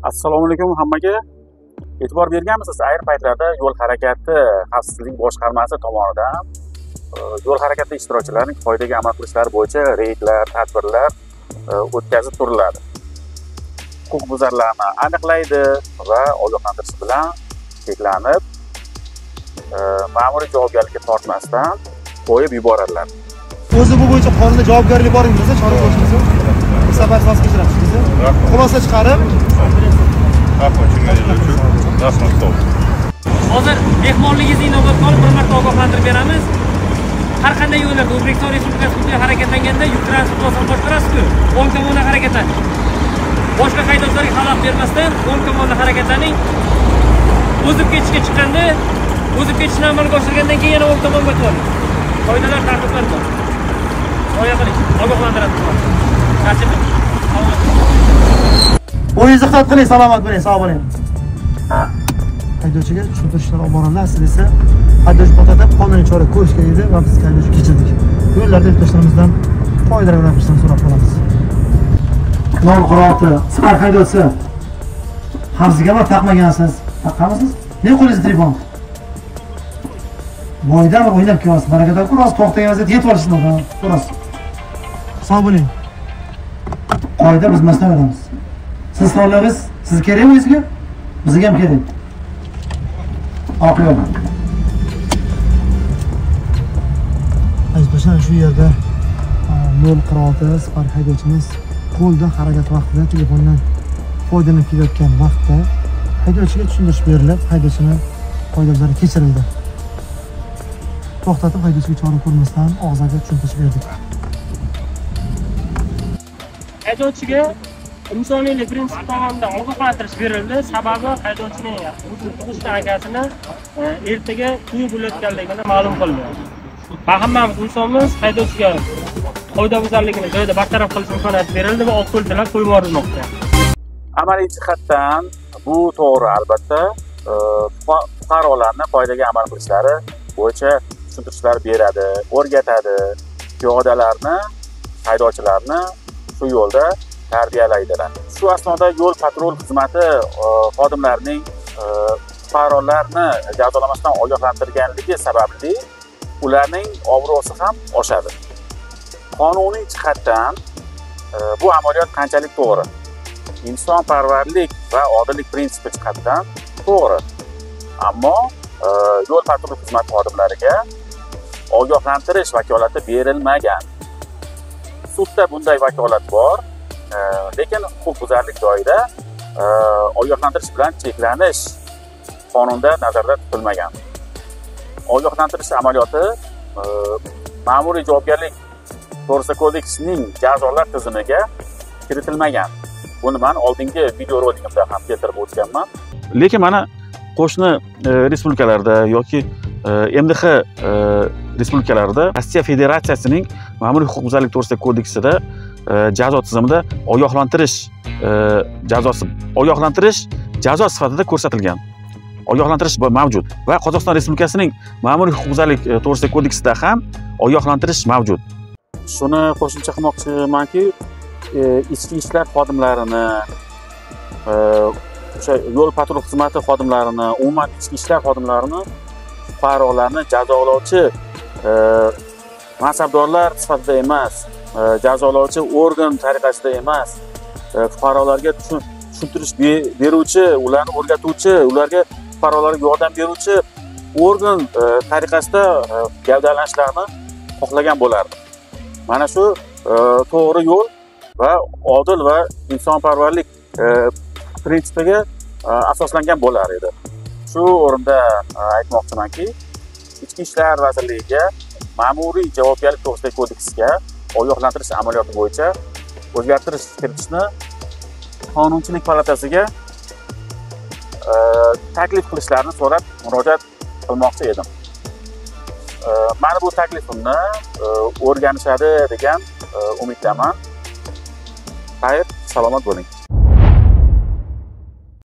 Assalomu alaykum hammaga. E'tibor berganmisiz? Ayrim paytlarda yo'l harakati xavfsizlik boshqarmasi tomonidan yo'l harakati ishtirokchilarining qoidaga amal qilishlari bo'yicha reydlar, tadbirlar o'tkazib turiladi. Huquqbuzarlarni aniqlaydi va ogohlantirish bilan cheklanib, ma'muriy javobgarlikka tortmasdan qo'yib yuboradilar. O'zi bu bo'yicha qonunda javobgarlik boringizda chora ko'rishingiz, bu safar voz kechirasizmi? Xulosa chiqarib, hozir mehmonligingizning inobatga olib bir marta ogohlantirib beramiz. Har qanday yo'llarda O'zbekiston Respublikasi hududida harakatlanganda yuk transport vositasi boshqarasiz-ku, o'ng tomondan harakatlanish. Boshqa haydovchilarga xalaqit bermasdan o'ng tomonda harakatlaning. O'zib ketishga chiqqanda, o'zib ketishni amalga oshirgandan keyin yana o'ng tomonga o'tib oling. Qoidalar, tartiblar bor. Rioya qiling, ogohlantiradi. Tartib. o'zingizni ehtiyot qiling, salomat bo'ling, sog' bo'ling. Haydovchiga tushuntirishlar olib borildi. Aslida esa haydovchi to'xtatib qonuniy chora ko'rish kerak edi va biz haydovchi kechirdik. Yo'llarda yurtdoshlarimizdan qoidalar bilan so'rab qolamiz. 046 Spark haydovchisi. Xavfsizga taqmagansiz. Taqamisiz? Ne qo'lingizni telefon? Boydan o'ynab kelyapsiz. Baraka topib, biroz to'xtagan vaziyatga yetib olishni so'rasiz. Sog' bo'ling. Qoida buzmasdan o'tamiz. Siz sog'ligingiz sizga kerakmi o'zingizga? Bizga ham kerak. Oq yo'l. Aytmasam shu yerda yo'l qirg'og'ida Spark haydovchimiz qo'lda harakat vaqtida telefondan foydalanib kelayotgan vaqtda haydovchiga tushuntirish berilib, haydovchini qoidabuzarlikka kechirildi. To'xtatib haydovchiga chora ko'rmasdan og'zaga tushuntirish berdik. Haydovchiga insoniylik prinsipi tomonidan ogohlantirish berildi. Sababi haydovchining o'zini akasini ertaga to'y bo'layotganligini ma'lum qilgan. Va hammamiz insonmiz, haydovchiga qoidabuzarligini joyida bartaraf qilish imkoniyati berildi va oq yo'llar qo'yib yuborilmoqda. Amaliy jihatdan bu to'g'ri, albatta. Fuqarolarni qoidaga amal qilishlari bo'yicha tushuntirishlar beradi, o'rgatadi, piyodalarni, haydovchilarni shu yo'lda tarbiyalaydilar. Shu asnoda yo'l patrul xizmati xodimlarining fuqarolarni jazolamasdan ogohlantirganligi sababli ularning obro'si ham oshadi. Qonuniy jihatdan bu amaliyot qanchalik to'g'ri? Insonparvarlik va odillik prinsipi jihatdan to'g'ri. Ammo yo'l patrul xizmati xodimlariga ogohlantirish vakolati berilmagan. Sudda bunday vakolat bor, lekin huquqbuzarlik joyida ogohlantirish bilan cheklanish qonunda nazarda tutilmagan. Ogohlantirish amaliyoti ma'muriy javobgarlik to'g'risida kodeksining jazolar tizimiga kiritilmagan. Buni men oldingi videorolikimda ham keltirib o'tganman. Lekin mana qo'shni respublikalarda yoki MDH respublikalarida Rossiya Federatsiyasining ma'muriy huquqbuzarlik to'g'risida kodeksida jazo tizimida ogohlantirish jazo sifatida ko'rsatilgan. Ogohlantirish mavjud va Qozog'iston Respublikasining ma'muriy huquqbuzarlik to'g'risida kodeksida ham ogohlantirish mavjud. Shuni qo'shimcha qilmoqchimanki, ichki ishlar xodimlarini, o'sha yo'l patrul xizmati xodimlarini, umuman ichki ishlar xodimlarini fuqarolarni jazolovchi mansabdorlar sifatida emas, jazolovchi organ tariqasida emas, fuqarolarga tushuntirish beruvchi, ularni o'rgatuvchi, ularga fuqarolarga yordam beruvchi organ tariqasida gavdalanishlarini xohlagan bo'lardi. Mana shu to'g'ri yo'l va odil va insonparvarlik prinsipiga asoslangan bo'lar edi. Shu o'rinda aytmoqchimanki, Ichki ishlar vazirligiga ma'muriy javobgarlik to'g'risidagi kodeksiga ogohlantirish amaliyoti bo'yicha o'zgartirish kiritishni Qonunchilik palatasiga taklif qilishlarini so'rab murojaat qilmoqchi edim. Mana bu taklifimni o'rganishadi degan umiddaman. Xayr, salomat bo'ling.